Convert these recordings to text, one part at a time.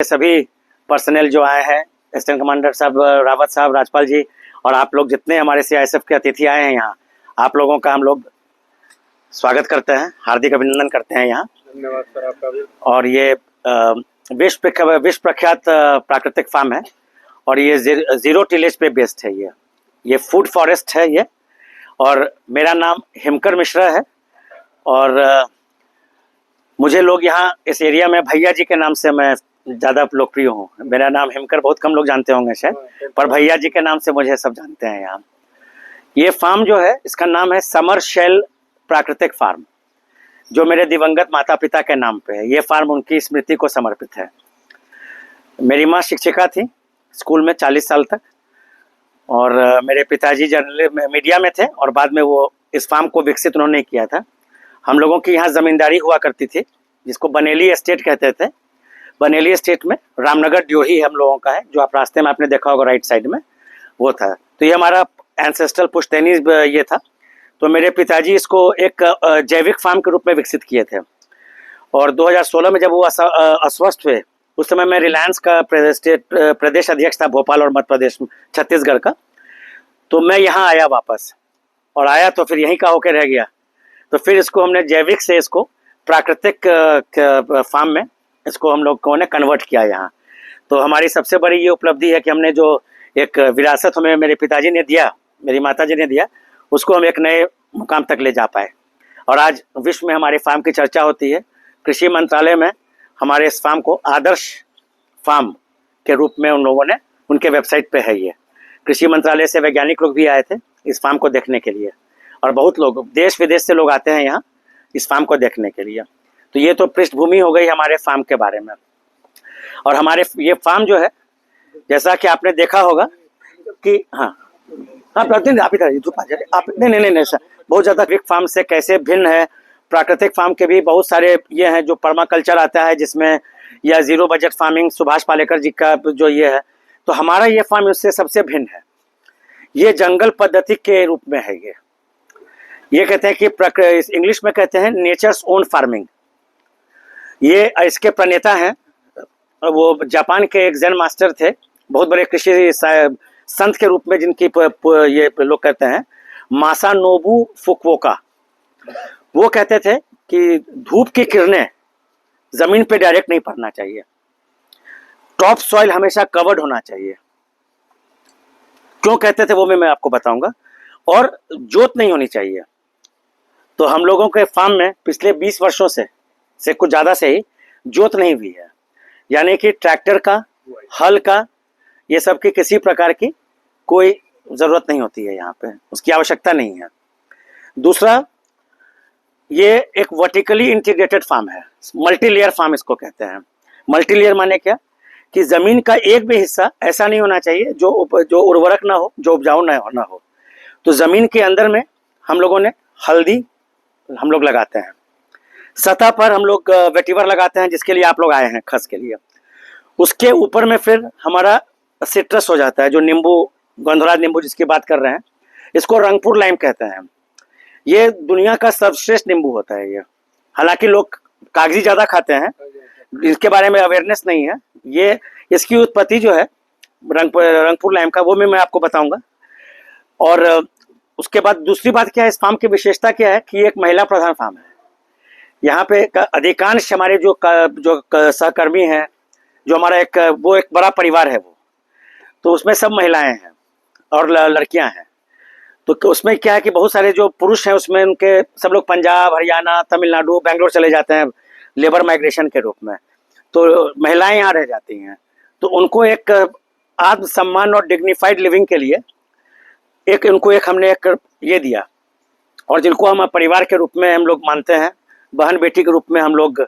सभी पर्सनल जो आए हैं, असिस्टेंट कमांडर साहब, रावत साहब, राजपाल जी और आप लोग जितने हमारे सीआईएसएफ के अतिथि आए हैं यहाँ, आप लोगों का हम लोग स्वागत करते हैं, हार्दिक अभिनंदन करते हैं यहाँ। धन्यवाद सर आपका भी। और ये विश्व प्रख्यात प्राकृतिक फार्म है और ये जीरो टिलेज पे बेस्ड है। ये फूड फॉरेस्ट है ये। और मेरा नाम हिमकर मिश्रा है और मुझे लोग यहाँ इस एरिया में भैया जी के नाम से मैं ज़्यादा लोकप्रिय हूँ। मेरा नाम हिमकर बहुत कम लोग जानते होंगे शायद, पर भैया जी के नाम से मुझे सब जानते हैं यहाँ। ये फार्म जो है इसका नाम है समर शेल प्राकृतिक फार्म, जो मेरे दिवंगत माता पिता के नाम पे है। ये फार्म उनकी स्मृति को समर्पित है। मेरी माँ शिक्षिका थी स्कूल में 40 साल तक और मेरे पिताजी जर्नल मीडिया में थे और बाद में वो इस फार्म को विकसित उन्होंने किया था। हम लोगों की यहाँ ज़मींदारी हुआ करती थी जिसको बनेली एस्टेट कहते थे। बनेली एस्टेट में रामनगर ड्योही हम लोगों का है, जो आप रास्ते में आपने देखा होगा राइट साइड में, वो था। तो ये हमारा एंसेस्ट्रल पुश्तैनी ये था। तो मेरे पिताजी इसको एक जैविक फार्म के रूप में विकसित किए थे और 2016 में जब वो अस्वस्थ हुए, उस समय मैं रिलायंस का प्रदेश अध्यक्ष था भोपाल और मध्य प्रदेश छत्तीसगढ़ का। तो मैं यहाँ आया वापस और आया तो फिर यहीं का होकर रह गया। तो फिर इसको हमने जैविक से इसको प्राकृतिक फार्म में इसको हम लोगों ने कन्वर्ट किया यहाँ। तो हमारी सबसे बड़ी ये उपलब्धि है कि हमने जो एक विरासत हमें मेरे पिताजी ने दिया, मेरी माताजी ने दिया, उसको हम एक नए मुकाम तक ले जा पाए। और आज विश्व में हमारे फार्म की चर्चा होती है। कृषि मंत्रालय में हमारे इस फार्म को आदर्श फार्म के रूप में उन लोगों ने उनके वेबसाइट पे है। ये कृषि मंत्रालय से वैज्ञानिक लोग भी आए थे इस फार्म को देखने के लिए और बहुत लोग देश विदेश से लोग आते हैं यहाँ इस फार्म को देखने के लिए। तो ये तो पृष्ठभूमि हो गई हमारे फार्म के बारे में। और हमारे ये फार्म जो है, जैसा कि आपने देखा होगा कि हाँ प्रतिदिन आप इधर धूप आ जाए आप नहीं सर, बहुत ज़्यादा फार्म से कैसे भिन्न है। प्राकृतिक फार्म के भी बहुत सारे ये हैं जो पर्माकल्चर आता है जिसमें, या zero budget farming Subhash Palekar ji का जो ये है। तो हमारा ये फार्म उससे सबसे भिन्न है। ये जंगल पद्धति के रूप में है। ये कहते हैं कि इंग्लिश में कहते हैं नेचर्स ओन फार्मिंग। ये इसके प्रणेता हैं, वो जापान के एक जैन मास्टर थे, बहुत बड़े कृषि संत के रूप में जिनकी ये लोग कहते हैं, मासानोबु फुकुओका। वो कहते थे कि धूप की किरणें जमीन पे डायरेक्ट नहीं पड़ना चाहिए, टॉप सॉइल हमेशा कवर्ड होना चाहिए। क्यों कहते थे वो मैं आपको बताऊंगा। और जोत नहीं होनी चाहिए। तो हम लोगों के फार्म में पिछले 20 वर्षों से कुछ ज़्यादा से ही जोत नहीं हुई है, यानी कि ट्रैक्टर का, हल का, ये सब की किसी प्रकार की कोई ज़रूरत नहीं होती है यहाँ पे, उसकी आवश्यकता नहीं है। दूसरा, ये एक वर्टिकली इंटीग्रेटेड फार्म है, मल्टी लेयर फार्म इसको कहते हैं। मल्टी लेयर माने क्या कि ज़मीन का एक भी हिस्सा ऐसा नहीं होना चाहिए जो उर्वरक ना हो, जो उपजाऊ ना हो। तो ज़मीन के अंदर में हम लोगों ने हल्दी हम लोग लगाते हैं, सतह पर हम लोग वेटिवर लगाते हैं जिसके लिए आप लोग आए हैं, खस के लिए। उसके ऊपर में फिर हमारा सिट्रस हो जाता है, जो नींबू, गंधराज नींबू जिसकी बात कर रहे हैं, इसको रंगपुर लाइम कहते हैं। ये दुनिया का सर्वश्रेष्ठ नींबू होता है ये। हालांकि लोग कागजी ज़्यादा खाते हैं, इसके बारे में अवेयरनेस नहीं है। ये इसकी उत्पत्ति जो है रंगपुर लाइम का, वो मैं आपको बताऊंगा। और उसके बाद दूसरी बात क्या है, इस फार्म की विशेषता क्या है कि एक महिला प्रधान फार्म है। यहाँ पे अधिकांश हमारे जो सहकर्मी हैं, जो हमारा एक बड़ा परिवार है वो, तो उसमें सब महिलाएं हैं और लड़कियां हैं। तो उसमें क्या है कि बहुत सारे जो पुरुष हैं उसमें उनके सब लोग पंजाब, हरियाणा, तमिलनाडु, बेंगलोर चले जाते हैं लेबर माइग्रेशन के रूप में। तो महिलाएं यहाँ रह जाती हैं। तो उनको एक आत्मसम्मान और डिग्निफाइड लिविंग के लिए हमने एक ये दिया। और जिनको हम परिवार के रूप में हम लोग मानते हैं, बहन बेटी के रूप में हम लोग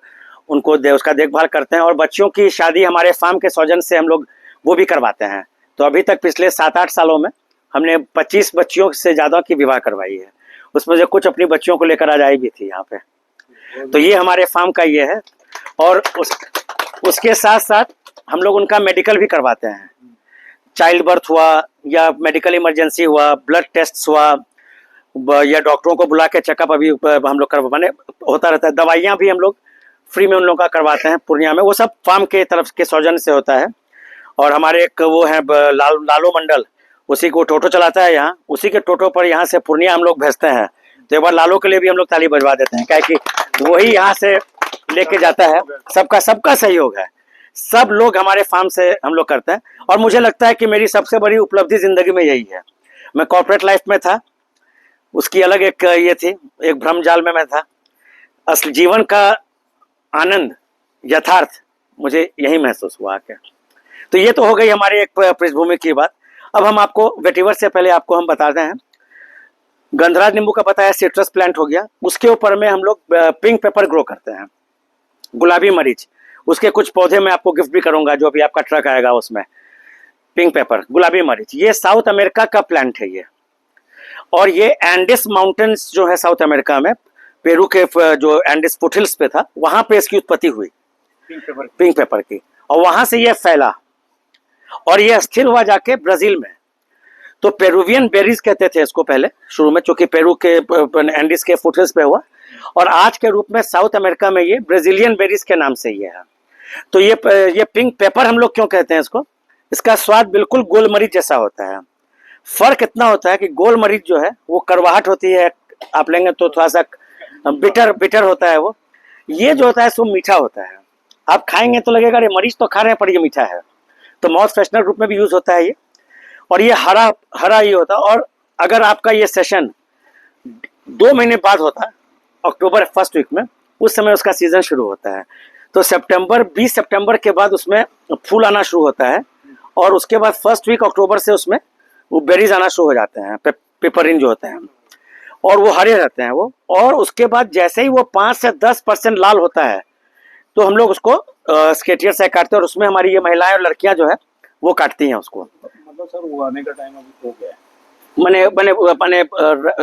उनको उसका देखभाल करते हैं। और बच्चियों की शादी हमारे फार्म के सौजन से हम लोग वो भी करवाते हैं। तो अभी तक पिछले 7-8 सालों में हमने 25 बच्चियों से ज़्यादा की विवाह करवाई है। उसमें से कुछ अपनी बच्चियों को लेकर आज आई भी थी यहाँ पे। तो ये हमारे फार्म का ये है। और उसके साथ साथ हम लोग उनका मेडिकल भी करवाते हैं। चाइल्ड बर्थ हुआ या मेडिकल इमरजेंसी हुआ, ब्लड टेस्ट हुआ, या डॉक्टरों को बुला के चेकअप अभी हम लोग माने होता रहता है। दवाइयाँ भी हम लोग फ्री में उन लोगों का करवाते हैं पूर्णिया में। वो सब फार्म के तरफ के सौजन्य से होता है। और हमारे एक वो है लालो मंडल, उसी को टोटो चलाता है यहाँ, उसी के टोटो पर यहाँ से पूर्णिया हम लोग भेजते हैं। तो एक बार लालो के लिए भी हम लोग ताली बजवा देते हैं, क्या कि वही यहाँ से लेके जाता है। सबका सहयोग है, सब लोग हमारे फार्म से हम लोग करते हैं। और मुझे लगता है कि मेरी सबसे बड़ी उपलब्धि जिंदगी में यही है। मैं कॉर्पोरेट लाइफ में था, उसकी अलग एक ये थी, एक भ्रमजाल में मैं था। असल जीवन का आनंद, यथार्थ मुझे यही महसूस हुआ के। तो ये तो हो गई हमारी एक पृष्ठभूमि की बात। अब हम आपको वेटिवर से पहले आपको हम बताते हैं, गंधराज नींबू का बताया, सिट्रस प्लांट हो गया, उसके ऊपर में हम लोग पिंक पेपर ग्रो करते हैं, गुलाबी मरीच। उसके कुछ पौधे मैं आपको गिफ्ट भी करूंगा, जो अभी आपका ट्रक आएगा उसमें। पिंक पेपर, गुलाबी मरीच, ये साउथ अमेरिका का प्लांट है ये। और ये एंडिस माउंटेन्स जो है साउथ अमेरिका में, पेरू के जो एंडिस फुटहिल्स पे था, वहां पे इसकी उत्पत्ति हुई पिंक पेपर की। और वहां से ये फैला और ये स्थिर हुआ जाके ब्राजील में। तो पेरुवियन बेरीज कहते थे इसको पहले शुरू में, चूंकि पेरू के एंडिस के फुटहिल्स पे हुआ। और आज के रूप में साउथ अमेरिका में ये ब्राजीलियन बेरीज के नाम से ये है। तो ये पिंक पेपर हम लोग क्यों कहते हैं इसको, इसका स्वाद बिल्कुल गोल मरीच जैसा होता है। फर्क इतना होता है कि गोल मरीच जो है वो कड़वाहट होती है, आप लेंगे तो थोड़ा सा बिटर होता है वो। ये जो होता है सो मीठा होता है, आप खाएंगे तो लगेगा अरे मरीच तो खा रहे हैं पर ये मीठा है। तो माउथ फ्रेशनर रूप में भी यूज होता है ये। और ये हरा ये होता है। और अगर आपका ये सेशन 2 महीने बाद होता है, अक्टूबर फर्स्ट वीक में, उस समय उसका सीजन शुरू होता है। तो 20 सितंबर के बाद उसमें फूल आना शुरू होता है। और उसके बाद फर्स्ट वीक अक्टूबर से उसमें वो बेरीज आना शुरू हो जाते हैं, पेपरिन जो होते हैं, और वो हरे रहते हैं वो। और उसके बाद जैसे ही वो 5 से 10% लाल होता है, तो हम लोग उसको स्केटियर से काटते हैं। और उसमें हमारी ये महिलाएं और लड़कियां जो है वो काटती हैं उसको। मतलब सर उगाने का टाइम अभी हो गया है। मैंने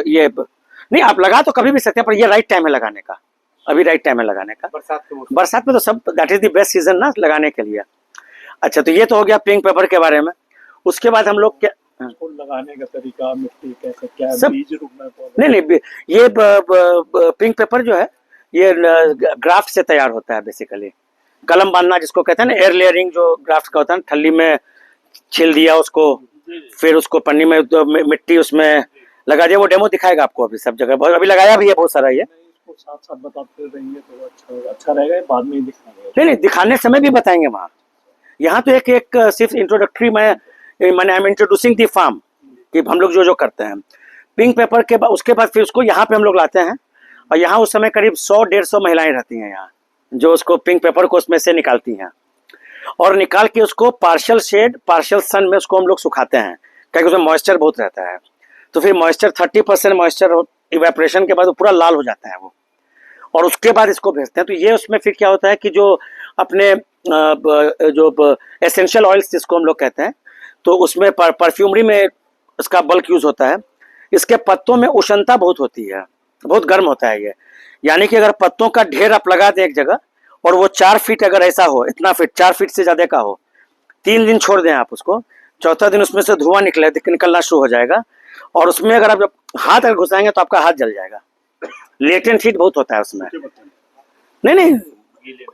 ये नहीं, आप लगा तो कभी भी सकते हैं, पर ये राइट टाइम है लगाने का, अभी राइट टाइम है लगाने का। बरसात में तो सब that is the best season ना लगाने के लिए। अच्छा, तो ये तो हो गया पिंक पेपर के बारे में। उसके बाद हम लोग क्या लगाने का तरीका, मिट्टी कैसे, क्या बीज रोपना, नहीं, ये पिंक पेपर जो है ये ग्राफ्ट से तैयार होता है बेसिकली। कलम बांधना जिसको कहते हैं ना, एयर लेयरिंग जो ग्राफ्ट का होता है, ठल्ली में छिल दिया उसको, फिर उसको पन्नी में मिट्टी उसमें लगा दिया। वो डेमो दिखाएगा आपको अभी सब जगह, अभी लगाया भी है बहुत सारा ये। साथ साथ बताते रहेंगे तो अच्छा रहेगा, बाद में ही दिखाएंगे। नहीं, दिखाने समय भी बताएंगे वहाँ। यहाँ तो एक सिर्फ इंट्रोडक्टरी मैंने I am introducing the farm कि हम लोग जो करते हैं पिंक पेपर के बाद। उसके बाद फिर उसको यहाँ पे हम लोग लाते हैं। और यहाँ उस समय करीब 100-150 महिलाएं रहती हैं यहाँ, जो उसको पिंक पेपर को उसमें से निकालती हैं। और निकाल के उसको पार्शियल शेड, पार्शियल सन में उसको हम लोग सुखाते हैं, क्योंकि उसमें मॉइस्चर बहुत रहता है। तो फिर मॉइस्चर 30% मॉइस्चर इवेपोरेशन के बाद वो पूरा लाल हो जाता है वो। और उसके बाद इसको भेजते हैं। तो ये उसमें फिर क्या होता है कि जो अपने जो एसेंशियल ऑयल्स जिसको हम लोग कहते हैं, तो उसमें परफ्यूमरी में इसका बल्क यूज होता है। इसके पत्तों में उष्णता बहुत होती है, बहुत गर्म होता है ये। यानी कि अगर पत्तों का ढेर आप लगा दें एक जगह, और वो 4 फीट अगर ऐसा हो, इतना फीट, 4 फीट से ज्यादा का हो, 3 दिन छोड़ दें आप उसको, चौथा दिन उसमें से धुआं निकलना शुरू हो जाएगा। और उसमें अगर आप हाथ अगर घुसाएंगे तो आपका हाथ जल जाएगा। लेटेंट हीट बहुत होता है उसमें। नहीं,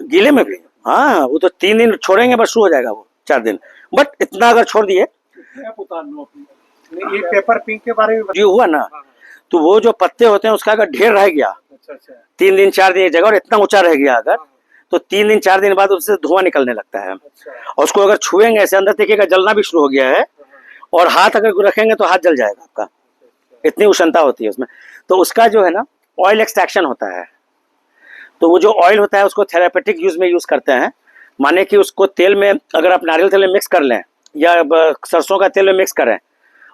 गीले में भी, हाँ, वो तो 3 दिन छोड़ेंगे बस शुरू हो जाएगा वो, 4 दिन। बट इतना अगर छोड़ दिए, ये पेपर पिंक के बारे में जो हुआ ना, तो वो जो पत्ते होते हैं उसका अगर ढेर रह गया 3 दिन 4 दिन एक जगह, और इतना ऊंचा रह गया अगर, तो 3 दिन 4 दिन बाद उससे धुआं निकलने लगता है। और उसको अगर छुएंगे ऐसे, अंदर देखिएगा जलना भी शुरू हो गया है। और हाथ अगर रखेंगे तो हाथ जल जाएगा आपका, इतनी उष्णता होती है उसमें। तो उसका जो है ना ऑयल एक्सट्रैक्शन होता है। तो वो जो ऑयल होता है उसको थेरापेटिक यूज में यूज करते हैं। माने कि उसको तेल में, अगर आप नारियल तेल में मिक्स कर लें या सरसों का तेल में मिक्स करें,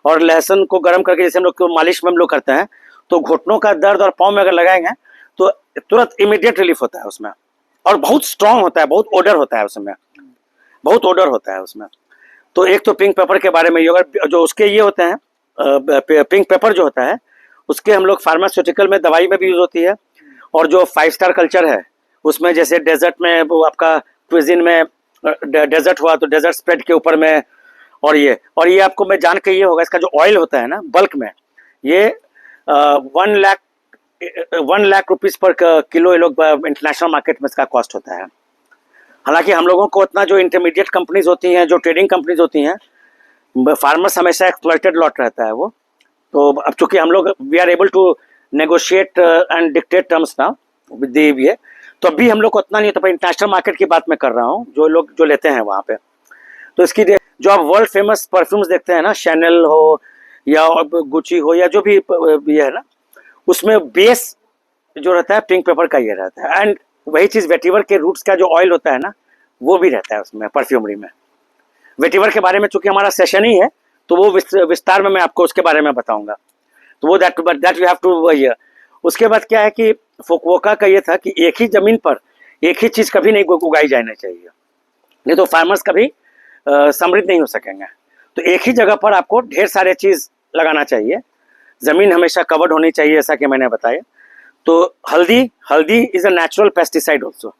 और लहसुन को गर्म करके जैसे हम लोग मालिश में हम लोग करते हैं, तो घुटनों का दर्द और पाँव में अगर लगाएंगे तो तुरंत इमीडिएट रिलीफ होता है उसमें। और बहुत स्ट्रांग होता है, बहुत ओडर होता है उसमें, बहुत ओडर होता है उसमें। तो एक तो पिंक पेपर के बारे में, अगर जो उसके ये होते हैं, पिंक पेपर जो होता है उसके हम लोग फार्मास्यूटिकल में, दवाई में भी यूज होती है। और जो 5 स्टार कल्चर है उसमें, जैसे डेजर्ट में वो आपका क्विजिन में डेजर्ट हुआ तो डेजर्ट स्प्रेड के ऊपर में। और ये आपको मैं जान के ये होगा, इसका जो ऑयल होता है ना बल्क में, ये 1 लाख 1 लाख रुपीस पर किलो ये लोग इंटरनेशनल मार्केट में इसका कॉस्ट होता है। हालांकि हम लोगों को उतना जो इंटरमीडिएट कंपनीज होती हैं, जो ट्रेडिंग कंपनीज होती हैं, फार्मर्स हमेशा एक्सप्लॉइटेड लॉट रहता है वो। तो अब चूंकि हम लोग we are able to negotiate and dictate terms now with ये, तो अभी हम लोग को उतना नहीं होता। पर इंटरनेशनल मार्केट की बात मैं कर रहा हूँ, जो लोग जो लेते हैं वहाँ पे, तो इसकी जो आप वर्ल्ड फेमस परफ्यूम्स देखते हैं ना, शैनल हो या गुची हो या जो भी ये है ना, उसमें बेस जो रहता है पिंक पेपर का ये रहता है। एंड वही चीज़ वेटिवर के रूट्स का जो ऑयल होता है ना, वो भी रहता है उसमें परफ्यूमरी में। वेटिवर के बारे में चूंकि हमारा सेशन ही है, तो वो विस्तार में मैं आपको उसके बारे में बताऊंगा। तो वो that you have to hear. उसके बाद क्या है कि फुकुओका का ये था कि एक ही जमीन पर एक ही चीज़ कभी नहीं उगाई जाना चाहिए, नहीं तो फार्मर्स कभी समृद्ध नहीं हो सकेंगे। तो एक ही जगह पर आपको ढेर सारे चीज़ लगाना चाहिए, ज़मीन हमेशा कवर्ड होनी चाहिए, ऐसा कि मैंने बताया। तो हल्दी is a natural pesticide also,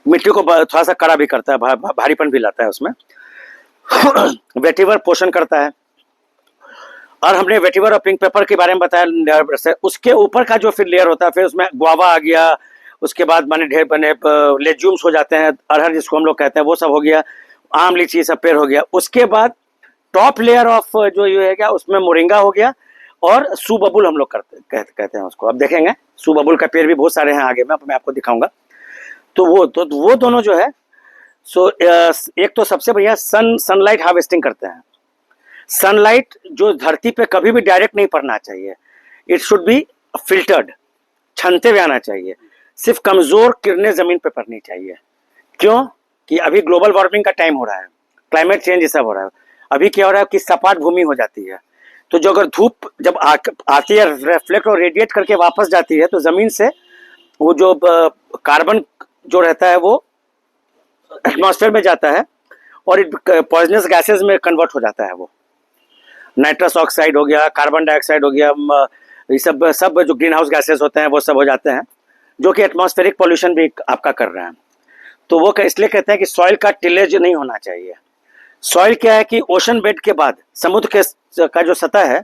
मिट्टी को थोड़ा सा कड़ा भी करता है, भारीपन भी लाता है उसमें। वेटिवर पोषण करता है। और हमने वेटिवर और पिंक पेपर के बारे में बताया। उसके ऊपर का जो फिर लेयर होता है, फिर उसमें गुआवा आ गया, उसके बाद माने ढेर बने लेज्यूम्स हो जाते हैं, अरहर जिसको हम लोग कहते हैं, वो सब हो गया, आम लीची सब पेड़ हो गया। उसके बाद टॉप लेयर ऑफ जो ये है क्या, उसमें मोरिंगा हो गया और सुबबुल हम लोग कहते हैं उसको। अब देखेंगे सुबबुल का पेड़ भी बहुत सारे हैं आगे में, मैं आपको दिखाऊंगा। तो वो दोनों जो है सो एक तो सबसे बढ़िया सनलाइट हार्वेस्टिंग करते हैं। सनलाइट जो धरती पे कभी भी डायरेक्ट नहीं पड़ना चाहिए, इट शुड बी फिल्टर्ड, छनते हुए आना चाहिए। सिर्फ कमजोर किरणें जमीन पे पड़नी चाहिए। क्यों? कि अभी ग्लोबल वार्मिंग का टाइम हो रहा है, क्लाइमेट चेंज ये सब हो रहा है। अभी क्या हो रहा है कि सपाट भूमि हो जाती है, तो जो अगर धूप जब आती है, रिफ्लेक्ट और रेडिएट करके वापस जाती है, तो जमीन से वो जो कार्बन जो रहता है वो एटमॉस्फेयर में जाता है और पॉइजनस गैसेस में कन्वर्ट हो जाता है। वो नाइट्रस ऑक्साइड हो गया, कार्बन डाइऑक्साइड हो गया, ये सब जो ग्रीन हाउस गैसेस होते हैं वो सब हो जाते हैं, जो कि एटमॉस्फेरिक पॉल्यूशन भी आपका कर रहे हैं। तो वो इसलिए कहते हैं कि सॉइल का टिलेज नहीं होना चाहिए। सॉइल क्या है कि ओशन बेड के बाद समुद्र का जो सतह है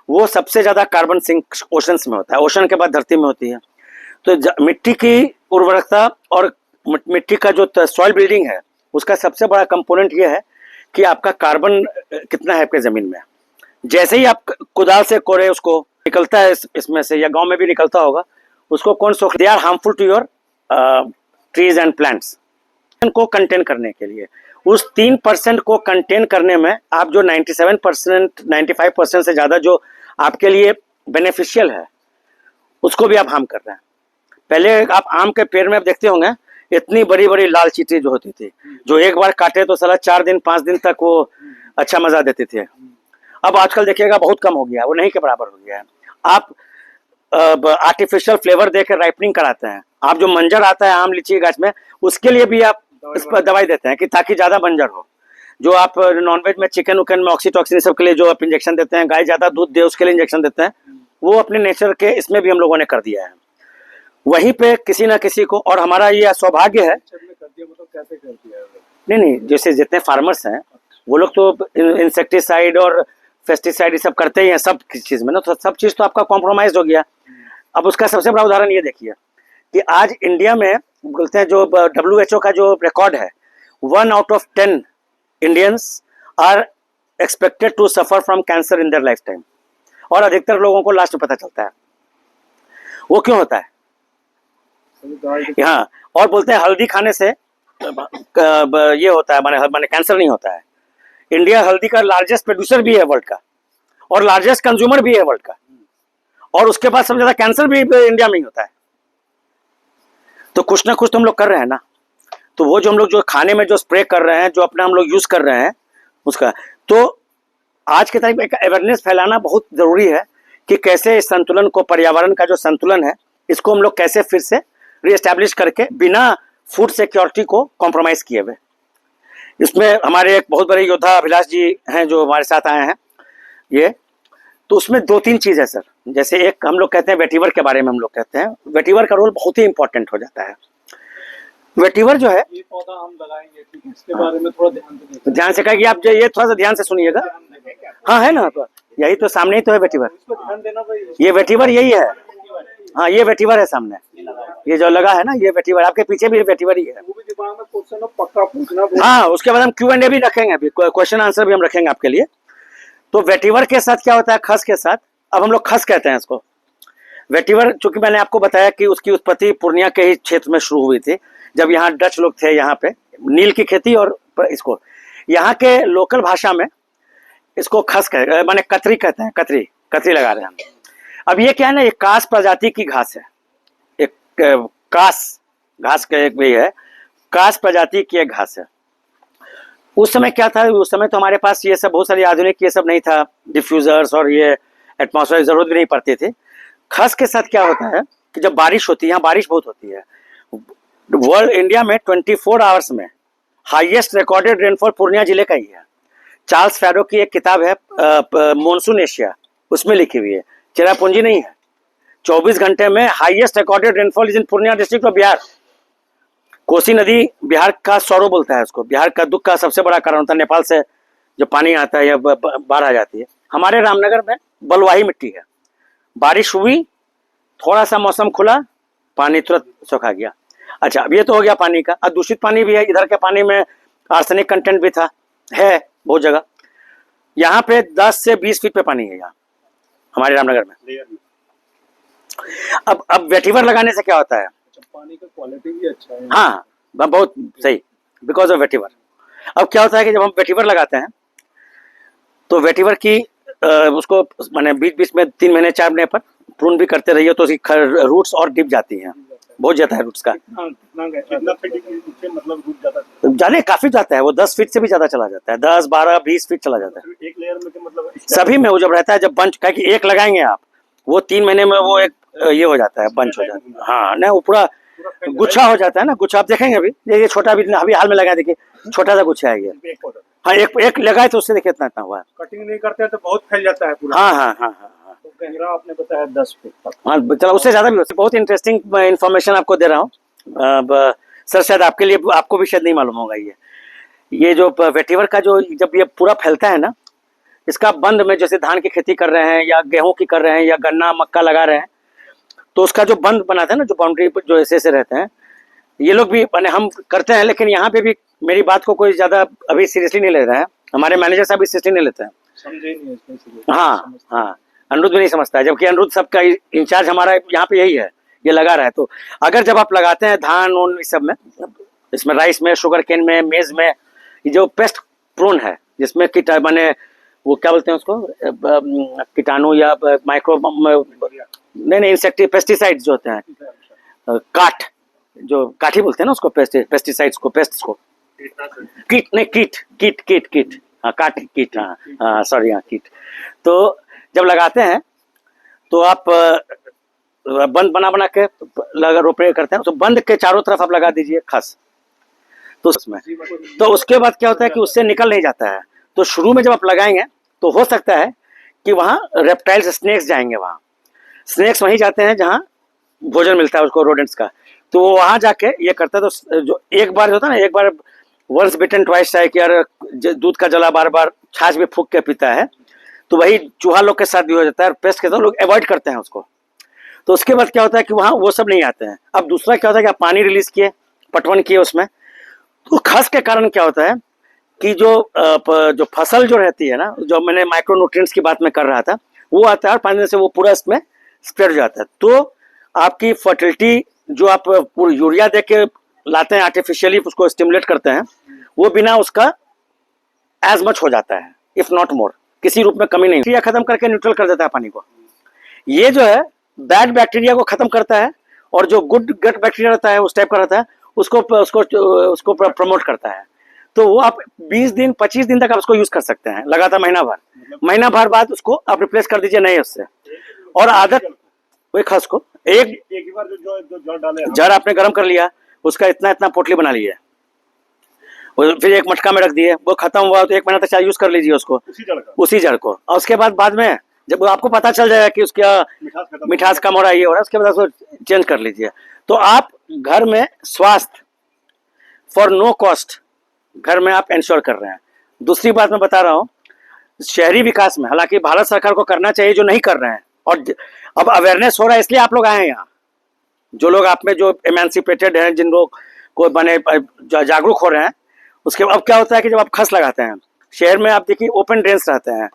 वो सबसे ज़्यादा कार्बन सिंक ओशंस में होता है, ओशन के बाद धरती में होती है। तो मिट्टी की उर्वरकता और मिट्टी का जो सॉइल बिल्डिंग है, उसका सबसे बड़ा कंपोनेंट ये है कि आपका कार्बन कितना है आपके ज़मीन में। जैसे ही आप कुदाल से कोड़े उसको निकलता है इसमें से, या गांव में भी निकलता होगा, उसको कौन सोख, they are harmful to your trees and plants. को कंटेन करने के लिए, उस 3% को कंटेन करने में आप जो 97% 95% से ज़्यादा जो आपके लिए बेनिफिशियल है, उसको भी आप हार्म कर रहे हैं। पहले आप आम के पेड़ में आप देखते होंगे, इतनी बड़ी बड़ी लाल चींटी जो होती थी, जो एक बार काटे तो साला 4 दिन 5 दिन तक वो अच्छा मजा देते थे। अब आजकल देखिएगा बहुत कम हो गया, वो नहीं के बराबर हो गया है। आप आर्टिफिशियल फ्लेवर देकर राइपनिंग कराते हैं। आप जो मंजर आता है आम लीची गाछ में, उसके लिए भी आप इस पर दवाई देते हैं कि ताकि ज़्यादा मंजर हो। जो आप नॉनवेज में चिकन उकन में ऑक्सीटॉक्सिन सब के लिए जो आप इंजेक्शन देते हैं, गाय ज़्यादा दूध दे उसके लिए इंजेक्शन देते हैं, वो अपने नेचर के इसमें भी हम लोगों ने कर दिया है। वहीं पे किसी ना किसी को, और हमारा ये सौभाग्य है, नहीं, जैसे जितने फार्मर्स हैं वो लोग तो इंसेक्टिसाइड और पेस्टिसाइड ये सब करते ही हैं सब चीज़ में ना, तो सब चीज़ तो आपका कॉम्प्रोमाइज हो गया। अब उसका सबसे बड़ा उदाहरण ये देखिए कि आज इंडिया में बोलते हैं जो WHO का जो रिकॉर्ड है, 1 out of 10 Indians are expected to suffer from cancer in their life time, और अधिकतर लोगों को लास्ट में पता चलता है। वो क्यों होता है? हाँ, और बोलते हैं हल्दी खाने से ये होता है, माने कैंसर नहीं होता है। इंडिया हल्दी का लार्जेस्ट प्रोड्यूसर भी है वर्ल्ड का, और लार्जेस्ट कंज्यूमर भी है वर्ल्ड का, और उसके बाद सबसे ज्यादा कैंसर भी इंडिया में ही होता है। तो कुछ ना कुछ तो हम लोग कर रहे हैं ना। तो वो जो हम लोग जो खाने में जो स्प्रे कर रहे हैं, जो अपना हम लोग यूज कर रहे हैं उसका, तो आज के टाइम एक अवेयरनेस फैलाना बहुत जरूरी है कि कैसे इस संतुलन को, पर्यावरण का जो संतुलन है, इसको हम लोग कैसे फिर से रीएस्टैब्लिश करके बिना फूड सिक्योरिटी को कॉम्प्रोमाइज किए हुए। इसमें हमारे एक बहुत बड़े योद्धा अभिलाष जी हैं जो हमारे साथ आए हैं ये। तो उसमें 2-3 चीज़ है सर। जैसे एक हम लोग कहते हैं वेटिवर के बारे में, हम लोग कहते हैं वेटिवर का रोल बहुत ही इंपॉर्टेंट हो जाता है। वेटिवर जो है, ये पौधा हम लगाएंगे, ठीक है, इसके बारे में थोड़ा ध्यान से कहेगी आप, ये थोड़ा सा ध्यान से सुनिएगा। हाँ है ना, तो यही तो सामने ही तो है वेटिवर। ये वेटिवर यही है, हाँ ये वेटिवर है सामने, ये जो लगा है ना ये वेटिवर, आपके पीछे भी वेटिवर ही है। वो भी दिमाग में क्वेश्चन पक्का पूछना। हाँ उसके बाद हम Q&A भी रखेंगे, अभी क्वेश्चन आंसर भी हम रखेंगे आपके लिए। तो वेटिवर के साथ क्या होता है, खस के साथ, अब हम लोग खस कहते हैं इसको। वेटिवर चूंकि मैंने आपको बताया कि उसकी उत्पत्ति पूर्णिया के ही क्षेत्र में शुरू हुई थी, जब यहाँ डच लोग थे यहाँ पे, नील की खेती, और इसको यहाँ के लोकल भाषा में इसको खस कह, माने कतरी कहते हैं, कतरी कतरी लगा रहे हैं हम। अब ये क्या है ना, ये कास प्रजाति की घास है, एक कास घास का एक भी है, कास प्रजाति की एक घास है। उस समय क्या था, उस समय तो हमारे पास ये सब बहुत सारी आधुनिक ये सब नहीं था, डिफ्यूजर्स और ये एटमॉस्फेयर जरूरत भी नहीं पड़ती थी। खस के साथ क्या होता है कि जब बारिश होती है, यहाँ बारिश बहुत होती है, वर्ल्ड इंडिया में 24 आवर्स में हाईएस्ट रिकॉर्डेड रेनफॉल पूर्णिया जिले का ही है। चार्ल्स फैरो की एक किताब है मॉनसून एशिया, उसमें लिखी हुई है, चेरापूंजी नहीं है। 24 घंटे में highest recorded rainfall is in Purnia district of Bihar. Kosi नदी बिहार का सौरो बोलता है उसको, बिहार का दुख का सबसे बड़ा कारण होता है, नेपाल से जो पानी आता है या बाढ़ आ जाती है। हमारे रामनगर में बलुआही मिट्टी है, बारिश हुई, थोड़ा सा मौसम खुला, पानी तुरंत सूखा गया। अच्छा अब ये तो हो गया पानी का। अब दूषित पानी भी है, इधर के पानी में आर्सेनिक कंटेंट भी था, है बहुत जगह। यहाँ पे 10 से 20 फीट पे पानी है यहाँ हमारे रामनगर में। अब वेटिवर लगाने से क्या होता है, पानी का क्वालिटी भी अच्छा है। हाँ बहुत सही, बिकॉज ऑफ वेटिवर। अब क्या होता है कि जब हम वेटिवर लगाते हैं तो वेटिवर की उसको माने बीच बीच में 3 महीने 4 महीने पर प्रून भी करते रहिए, तो उसकी रूट्स और डिप जाती हैं, बहुत जाता है रूट्स का। कितना फीट मतलब रूट जाता है? जाने काफी जाता है, वो 10 फीट से भी ज्यादा चला जाता है, 10, 12, 20 फीट चला जाता है एक लेयर में मतलब सभी में। वो जब रहता है, जब बंच का कि एक लगाएंगे आप, वो 3 महीने में वो एक ये हो जाता है, बंच हो जाता है। हाँ नहीं, वो पूरा गुच्छा हो जाता है ना, गुच्छा आप देखेंगे अभी, ये छोटा भी अभी हाल में लगाया, देखिए छोटा सा गुच्छा है ये। हाँ एक लगाए तो उससे देखिए इतना इतना हुआ है। कटिंग नहीं करते हैं तो बहुत फैल जाता है पूरा। हाँ हाँ हाँ हाँ। तो गहरा आपने बताया 10 फीट तक। हाँ चलो उससे ज्यादा भी हो सकता है। बहुत इंटरेस्टिंग इन्फॉर्मेशन आपको दे रहा हूँ सर, शायद आपके लिए, आपको भी शायद नहीं मालूम होगा। ये जो वेटिवर का जो जब ये पूरा फैलता है ना, इसका बंद में जैसे धान की खेती कर रहे हैं या गेहूं की कर रहे हैं या गन्ना मक्का लगा रहे हैं, तो उसका जो बंद बनाते हैं ना, जो बाउंड्री जो ऐसे रहते हैं, ये लोग भी मैंने हम करते हैं, लेकिन यहाँ पे भी मेरी बात को कोई ज्यादा अभी सीरियसली नहीं ले रहा है, हमारे मैनेजर साहब भी सीरियसली नहीं लेते हैं। समझे नहीं इसमें। हाँ हाँ, अनिरुद्ध भी नहीं समझता है, जबकि अनिरुद्ध सबका इंचार्ज हमारा यहाँ पे यही है, ये लगा रहा है। तो अगर जब आप लगाते हैं धान उन इस सब में, इसमें राइस में, शुगर केन में, मेज में, ये जो पेस्ट प्रोन है, जिसमें कीटा माने वो क्या बोलते हैं उसको, कीटाणु या माइक्रो नहीं इंसेक्टी पेस्टिसाइड्स जो होते हैं, काट जो काठी बोलते हैं ना उसको, पेस्टिसाइड्स को, पेस्ट को, कीट नहीं कीट कीट कीट कीट हाँ काट कीट, हाँ सॉरी, हाँ कीट। तो जब लगाते हैं तो आप बंद बना के लगा रोपे करते हैं, तो बंद के चारों तरफ आप लगा दीजिए खस, तो उसमें तो उसके बाद क्या होता है कि उससे निकल नहीं जाता है। तो शुरू में जब आप लगाएंगे तो हो सकता है कि वहाँ रेप्टाइल्स, स्नेक्स जाएंगे, वहाँ स्नेक्स वहीं जाते हैं जहाँ भोजन मिलता है उसको, रोडेंट्स का, तो वो वहाँ जाके ये करता है। तो जो एक बार होता है ना, एक बार वंस बिटन ट्वाइस है कि यार दूध का जला बार बार छाछ में फूक के पीता है, तो वही चूहा लोग के साथ भी हो जाता है, पेस्ट के साथ लोग अवॉइड करते हैं उसको। तो उसके बाद क्या होता है कि वहाँ वो सब नहीं आते हैं। अब दूसरा क्या होता है कि आप पानी रिलीज किए, पटवन किए उसमें, तो खस के कारण क्या होता है कि जो फसल जो रहती है ना, जो मैंने माइक्रोन्यूट्रिएंट्स की बात में कर रहा था, वो आता है और पानी से वो पूरा इसमें स्प्रेड हो जाता है। तो आपकी फर्टिलिटी जो आप पूरी यूरिया दे के लाते हैं, आर्टिफिशियली उसको स्टिमुलेट करते हैं, वो बिना उसका एज मच हो जाता है, इफ नॉट मोर, किसी रूप में कमी नहीं। बैक्टीरिया खत्म करके न्यूट्रल कर देता है पानी को। ये जो है बैड बैक्टीरिया को खत्म करता है, और जो गुड गट बैक्टीरिया रहता है उस टाइप का रहता है, उसको प्रमोट करता है। तो वो आप 20 दिन 25 दिन तक आप उसको यूज कर सकते हैं लगातार, महीना भर बाद उसको आप रिप्लेस कर दीजिए नए उससे। और आदत वही खस को एक बार जो डाले जड़ आपने गर्म कर लिया, उसका इतना इतना पोटली बना लिया, फिर एक मटका में रख दिए, वो खत्म हुआ तो 1 महीना तक चाहे यूज कर लीजिए उसको, उसी जड़ को। और उसके बाद में जब आपको पता चल जाएगा कि उसका मिठास कम हो रहा है, ये हो रहा है, उसके बाद उसको चेंज कर लीजिए। तो आप घर में स्वास्थ्य फॉर नो कॉस्ट घर में आप इंश्योर कर रहे हैं। दूसरी बात मैं बता रहा हूँ, शहरी विकास में हालांकि भारत सरकार को करना चाहिए, जो नहीं कर रहे हैं, और अब अवेयरनेस हो रहा है, इसलिए आप लोग आए हैं यहाँ। जो लोग आप में जो एमेंसिपेटेड हैं, जिन लोग को बने जागरूक हो रहे हैं, उसके अब क्या होता है कि जब आप खस लगाते हैं, शहर में आप देखिए ओपन ड्रेन्स रहते हैं,